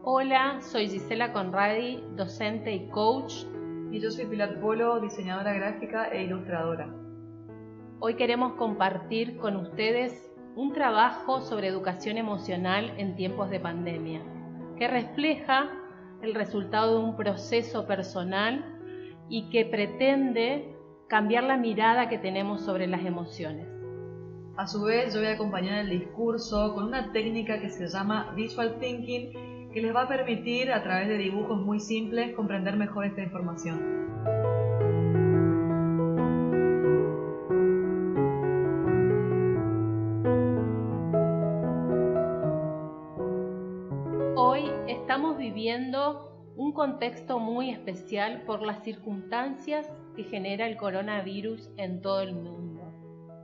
Hola, soy Gisela Conradi, docente y coach. Y yo soy Pilar Polo, diseñadora gráfica e ilustradora. Hoy queremos compartir con ustedes un trabajo sobre educación emocional en tiempos de pandemia, que refleja el resultado de un proceso personal y que pretende cambiar la mirada que tenemos sobre las emociones. A su vez, yo voy a acompañar el discurso con una técnica que se llama Visual Thinking, que les va a permitir, a través de dibujos muy simples, comprender mejor esta información. Hoy estamos viviendo un contexto muy especial por las circunstancias que genera el coronavirus en todo el mundo.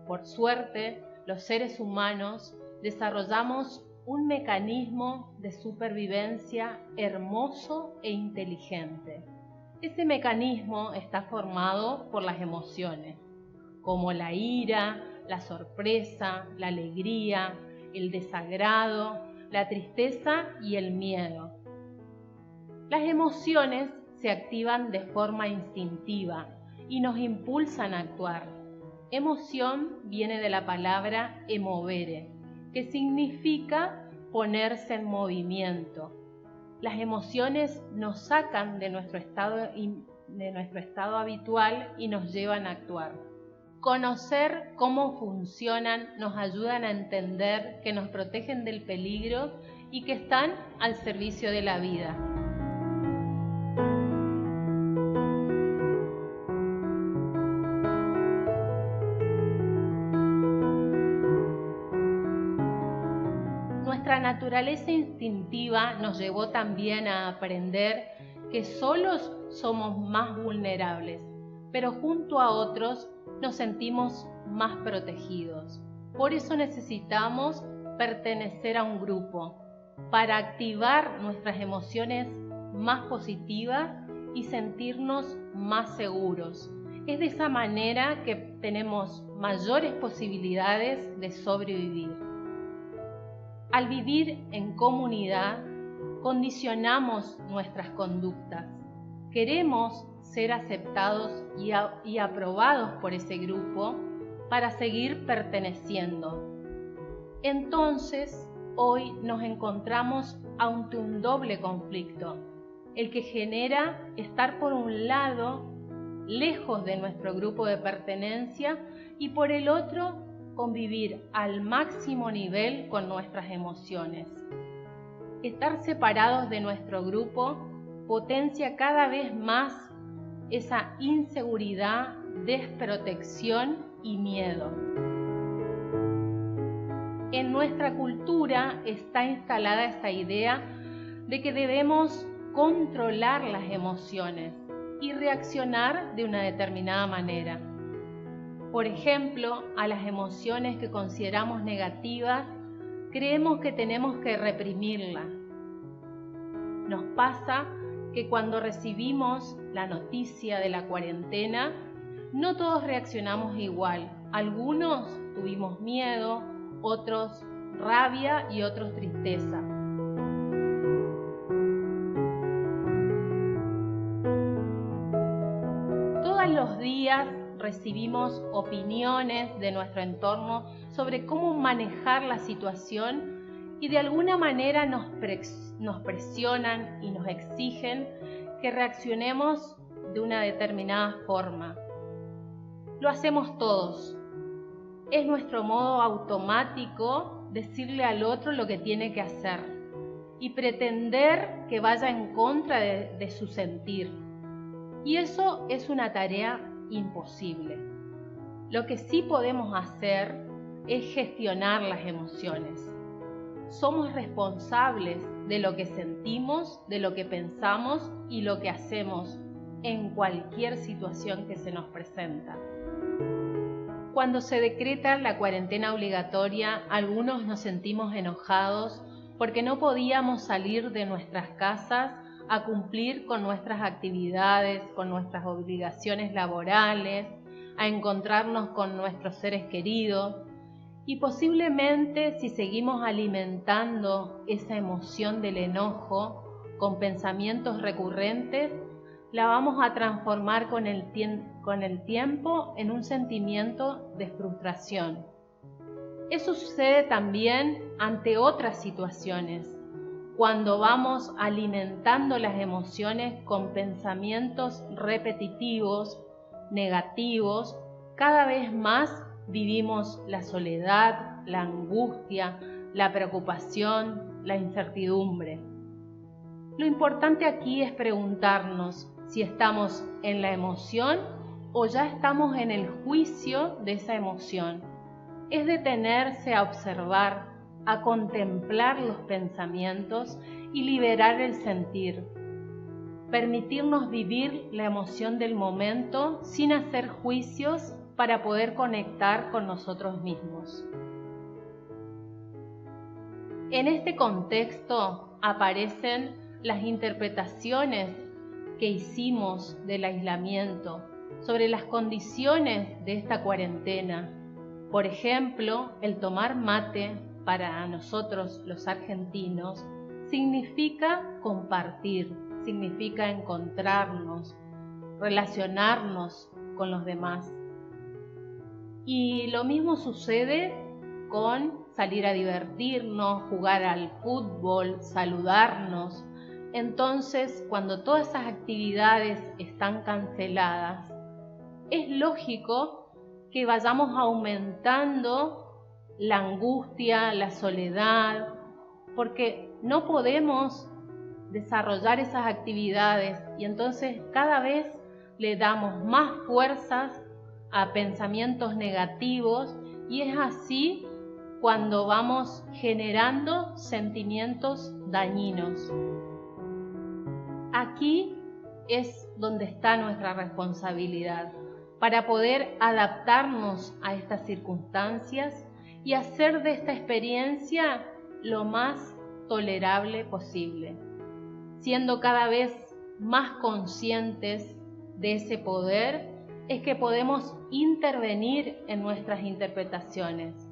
Por suerte, los seres humanos desarrollamos un mecanismo de supervivencia hermoso e inteligente. Ese mecanismo está formado por las emociones, como la ira, la sorpresa, la alegría, el desagrado, la tristeza y el miedo. Las emociones se activan de forma instintiva y nos impulsan a actuar. Emoción viene de la palabra emovere, que significa ponerse en movimiento. Las emociones nos sacan de nuestro estado habitual y nos llevan a actuar. Conocer cómo funcionan nos ayudan a entender que nos protegen del peligro y que están al servicio de la vida. Nuestra naturaleza instintiva nos llevó también a aprender que solos somos más vulnerables, pero junto a otros nos sentimos más protegidos. Por eso necesitamos pertenecer a un grupo, para activar nuestras emociones más positivas y sentirnos más seguros. Es de esa manera que tenemos mayores posibilidades de sobrevivir. Al vivir en comunidad, condicionamos nuestras conductas. Queremos ser aceptados y aprobados por ese grupo para seguir perteneciendo. Entonces, hoy nos encontramos ante un doble conflicto, el que genera estar por un lado lejos de nuestro grupo de pertenencia y por el otro convivir al máximo nivel con nuestras emociones. Estar separados de nuestro grupo potencia cada vez más esa inseguridad, desprotección y miedo. En nuestra cultura está instalada esta idea de que debemos controlar las emociones y reaccionar de una determinada manera. Por ejemplo, a las emociones que consideramos negativas, creemos que tenemos que reprimirlas. Nos pasa que cuando recibimos la noticia de la cuarentena, no todos reaccionamos igual. Algunos tuvimos miedo, otros rabia y otros tristeza. Todos los días recibimos opiniones de nuestro entorno sobre cómo manejar la situación y de alguna manera nos presionan y nos exigen que reaccionemos de una determinada forma. Lo hacemos todos. Es nuestro modo automático decirle al otro lo que tiene que hacer y pretender que vaya en contra de su sentir. Y eso es una tarea imposible. Lo que sí podemos hacer es gestionar las emociones. Somos responsables de lo que sentimos, de lo que pensamos y lo que hacemos en cualquier situación que se nos presenta. Cuando se decreta la cuarentena obligatoria, algunos nos sentimos enojados porque no podíamos salir de nuestras casas a cumplir con nuestras actividades, con nuestras obligaciones laborales, a encontrarnos con nuestros seres queridos. Y posiblemente si seguimos alimentando esa emoción del enojo, con pensamientos recurrentes, la vamos a transformar con el tiempo en un sentimiento de frustración. Eso sucede también ante otras situaciones, cuando vamos alimentando las emociones con pensamientos repetitivos, negativos. Cada vez más vivimos la soledad, la angustia, la preocupación, la incertidumbre. Lo importante aquí es preguntarnos si estamos en la emoción o ya estamos en el juicio de esa emoción. Es detenerse a observar, a contemplar los pensamientos y liberar el sentir. Permitirnos vivir la emoción del momento sin hacer juicios para poder conectar con nosotros mismos. En este contexto aparecen las interpretaciones que hicimos del aislamiento sobre las condiciones de esta cuarentena. Por ejemplo, el tomar mate para nosotros los argentinos significa compartir, significa encontrarnos, relacionarnos con los demás. Y lo mismo sucede con salir a divertirnos, jugar al fútbol, saludarnos. Entonces, cuando todas esas actividades están canceladas, es lógico que vayamos aumentando la angustia, la soledad, porque no podemos desarrollar esas actividades y entonces cada vez le damos más fuerzas a pensamientos negativos y es así cuando vamos generando sentimientos dañinos. Aquí es donde está nuestra responsabilidad para poder adaptarnos a estas circunstancias y hacer de esta experiencia lo más tolerable posible, siendo cada vez más conscientes de ese poder, es que podemos intervenir en nuestras interpretaciones,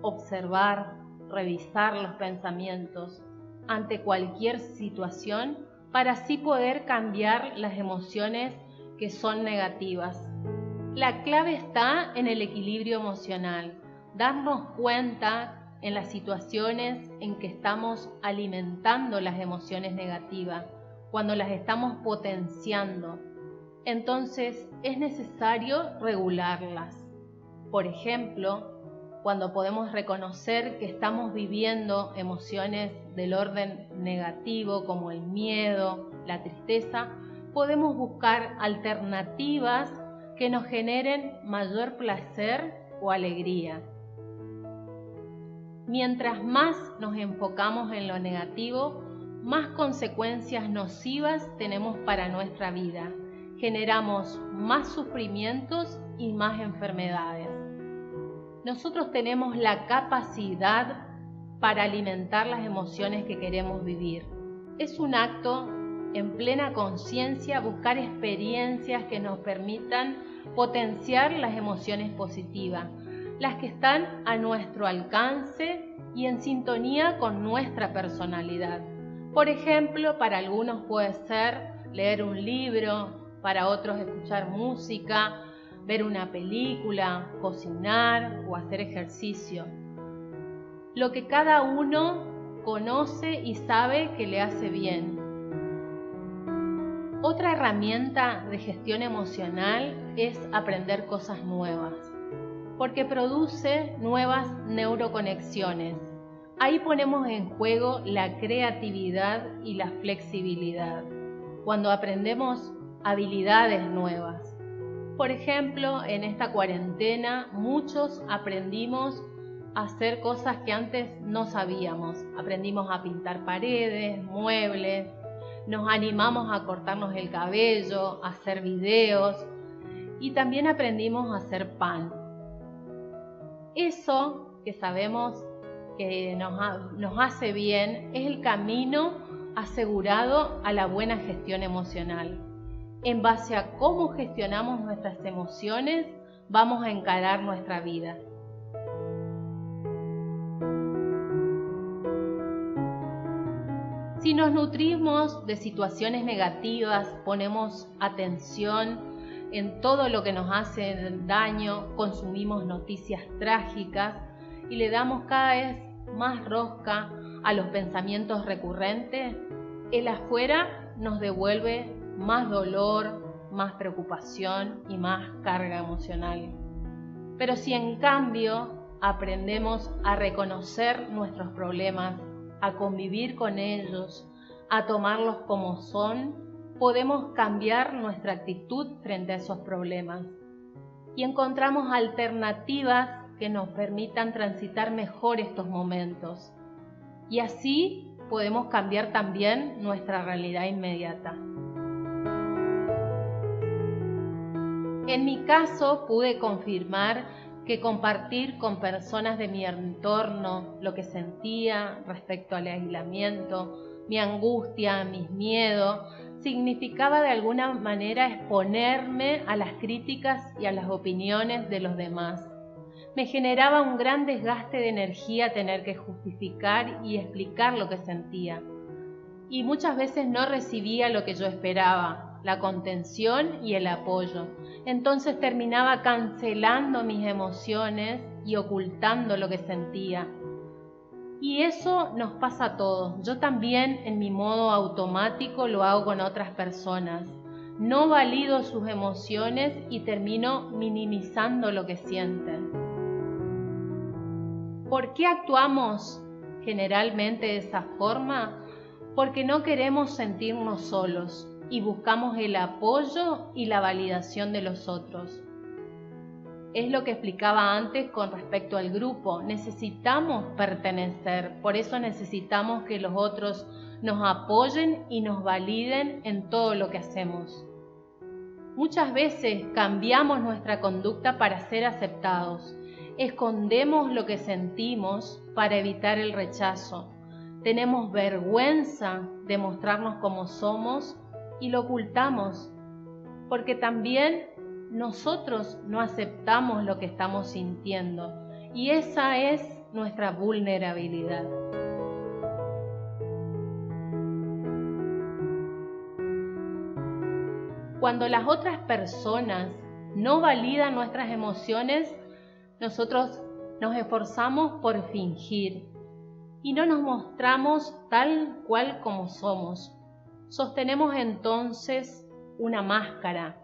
observar, revisar los pensamientos ante cualquier situación para así poder cambiar las emociones que son negativas. La clave está en el equilibrio emocional, darnos cuenta en las situaciones en que estamos alimentando las emociones negativas, cuando las estamos potenciando. Entonces es necesario regularlas. Por ejemplo, cuando podemos reconocer que estamos viviendo emociones del orden negativo como el miedo, la tristeza, podemos buscar alternativas que nos generen mayor placer o alegría. Mientras más nos enfocamos en lo negativo, más consecuencias nocivas tenemos para nuestra vida. Generamos más sufrimientos y más enfermedades. Nosotros tenemos la capacidad para alimentar las emociones que queremos vivir. Es un acto en plena conciencia buscar experiencias que nos permitan potenciar las emociones positivas, las que están a nuestro alcance y en sintonía con nuestra personalidad. Por ejemplo, para algunos puede ser leer un libro, para otros escuchar música, ver una película, cocinar o hacer ejercicio. Lo que cada uno conoce y sabe que le hace bien. Otra herramienta de gestión emocional es aprender cosas nuevas, porque produce nuevas neuroconexiones. Ahí ponemos en juego la creatividad y la flexibilidad, cuando aprendemos habilidades nuevas. Por ejemplo, en esta cuarentena muchos aprendimos a hacer cosas que antes no sabíamos. Aprendimos a pintar paredes, muebles, nos animamos a cortarnos el cabello, a hacer videos y también aprendimos a hacer pan. Eso que sabemos que nos hace bien es el camino asegurado a la buena gestión emocional. En base a cómo gestionamos nuestras emociones, vamos a encarar nuestra vida. Si nos nutrimos de situaciones negativas, ponemos atención en todo lo que nos hace daño, consumimos noticias trágicas y le damos cada vez más rosca a los pensamientos recurrentes, el afuera nos devuelve más dolor, más preocupación y más carga emocional. Pero si en cambio aprendemos a reconocer nuestros problemas, a convivir con ellos, a tomarlos como son, podemos cambiar nuestra actitud frente a esos problemas y encontramos alternativas que nos permitan transitar mejor estos momentos. Y así podemos cambiar también nuestra realidad inmediata. En mi caso pude confirmar que compartir con personas de mi entorno lo que sentía respecto al aislamiento, mi angustia, mis miedos, significaba de alguna manera exponerme a las críticas y a las opiniones de los demás. Me generaba un gran desgaste de energía tener que justificar y explicar lo que sentía. Y muchas veces no recibía lo que yo esperaba, la contención y el apoyo. Entonces terminaba cancelando mis emociones y ocultando lo que sentía. Y eso nos pasa a todos. Yo también en mi modo automático lo hago con otras personas. No valido sus emociones y termino minimizando lo que sienten. ¿Por qué actuamos generalmente de esa forma? Porque no queremos sentirnos solos y buscamos el apoyo y la validación de los otros. Es lo que explicaba antes con respecto al grupo. Necesitamos pertenecer, por eso necesitamos que los otros nos apoyen y nos validen en todo lo que hacemos. Muchas veces cambiamos nuestra conducta para ser aceptados. Escondemos lo que sentimos para evitar el rechazo. Tenemos vergüenza de mostrarnos como somos y lo ocultamos, porque también nosotros no aceptamos lo que estamos sintiendo y esa es nuestra vulnerabilidad. Cuando las otras personas no validan nuestras emociones, nosotros nos esforzamos por fingir y no nos mostramos tal cual como somos. Sostenemos entonces una máscara.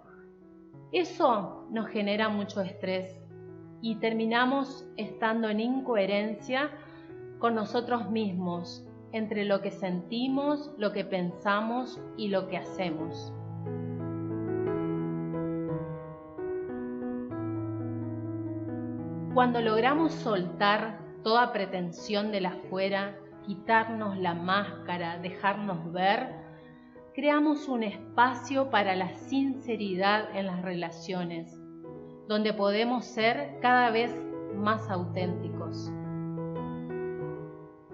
Eso nos genera mucho estrés y terminamos estando en incoherencia con nosotros mismos, entre lo que sentimos, lo que pensamos y lo que hacemos. Cuando logramos soltar toda pretensión del afuera, quitarnos la máscara, dejarnos ver, creamos un espacio para la sinceridad en las relaciones, donde podemos ser cada vez más auténticos.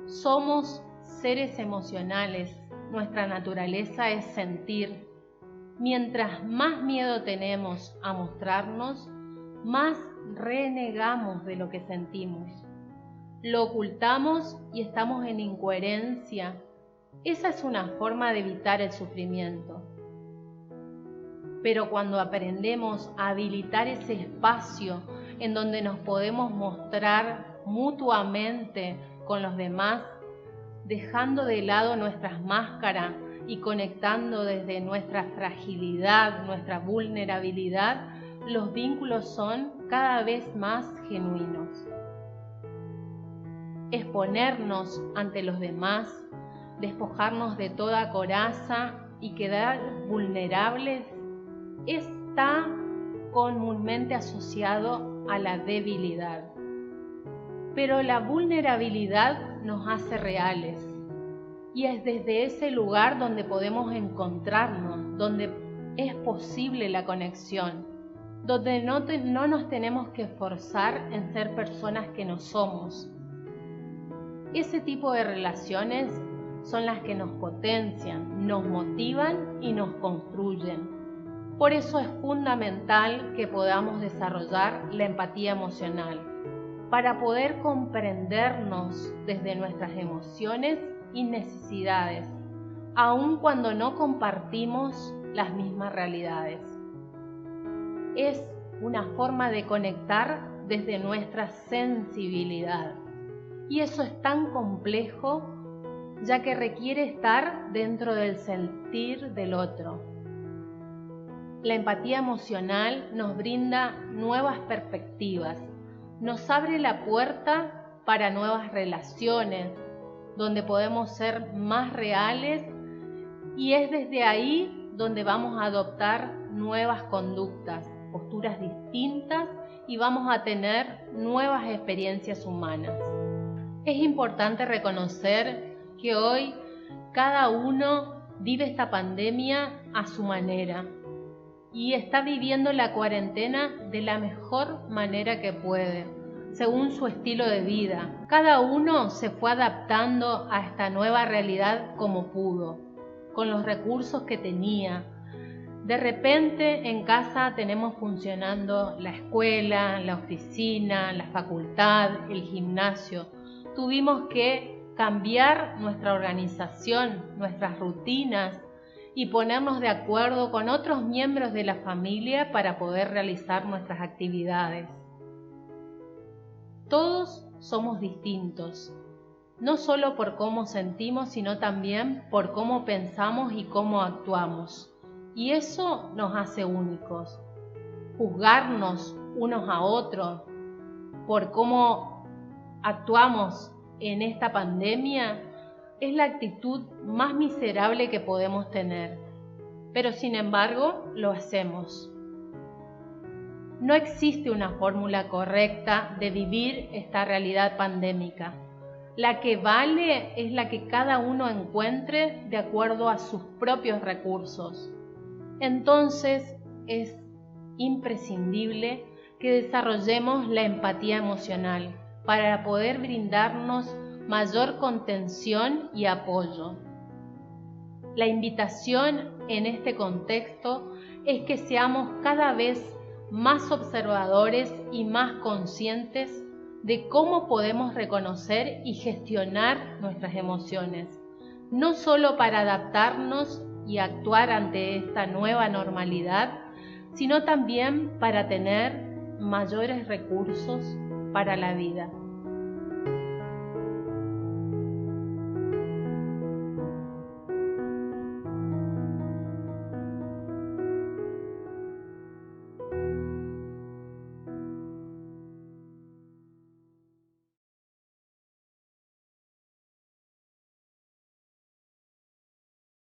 Somos seres emocionales, nuestra naturaleza es sentir. Mientras más miedo tenemos a mostrarnos, más renegamos de lo que sentimos. Lo ocultamos y estamos en incoherencia. Esa es una forma de evitar el sufrimiento. Pero cuando aprendemos a habilitar ese espacio en donde nos podemos mostrar mutuamente con los demás, dejando de lado nuestras máscaras y conectando desde nuestra fragilidad, nuestra vulnerabilidad, los vínculos son cada vez más genuinos. Exponernos ante los demás, despojarnos de toda coraza y quedar vulnerables está comúnmente asociado a la debilidad. Pero la vulnerabilidad nos hace reales y es desde ese lugar donde podemos encontrarnos, donde es posible la conexión, donde no nos tenemos que esforzar en ser personas que no somos. Ese tipo de relaciones son las que nos potencian, nos motivan y nos construyen. Por eso es fundamental que podamos desarrollar la empatía emocional, para poder comprendernos desde nuestras emociones y necesidades aun cuando no compartimos las mismas realidades. Es una forma de conectar desde nuestra sensibilidad. Y eso es tan complejo, ya que requiere estar dentro del sentir del otro. La empatía emocional nos brinda nuevas perspectivas, nos abre la puerta para nuevas relaciones, donde podemos ser más reales, y es desde ahí donde vamos a adoptar nuevas conductas, posturas distintas, y vamos a tener nuevas experiencias humanas. Es importante reconocer que hoy cada uno vive esta pandemia a su manera y está viviendo la cuarentena de la mejor manera que puede, según su estilo de vida. Cada uno se fue adaptando a esta nueva realidad como pudo, con los recursos que tenía. De repente en casa tenemos funcionando la escuela, la oficina, la facultad, el gimnasio. Tuvimos que cambiar nuestra organización, nuestras rutinas y ponernos de acuerdo con otros miembros de la familia para poder realizar nuestras actividades. Todos somos distintos, no solo por cómo sentimos, sino también por cómo pensamos y cómo actuamos. Y eso nos hace únicos. Juzgarnos unos a otros por cómo actuamos en esta pandemia es la actitud más miserable que podemos tener, pero sin embargo lo hacemos. No existe una fórmula correcta de vivir esta realidad pandémica. La que vale es la que cada uno encuentre de acuerdo a sus propios recursos. Entonces es imprescindible que desarrollemos la empatía emocional para poder brindarnos mayor contención y apoyo. La invitación en este contexto es que seamos cada vez más observadores y más conscientes de cómo podemos reconocer y gestionar nuestras emociones, no solo para adaptarnos y actuar ante esta nueva normalidad, sino también para tener mayores recursos para la vida.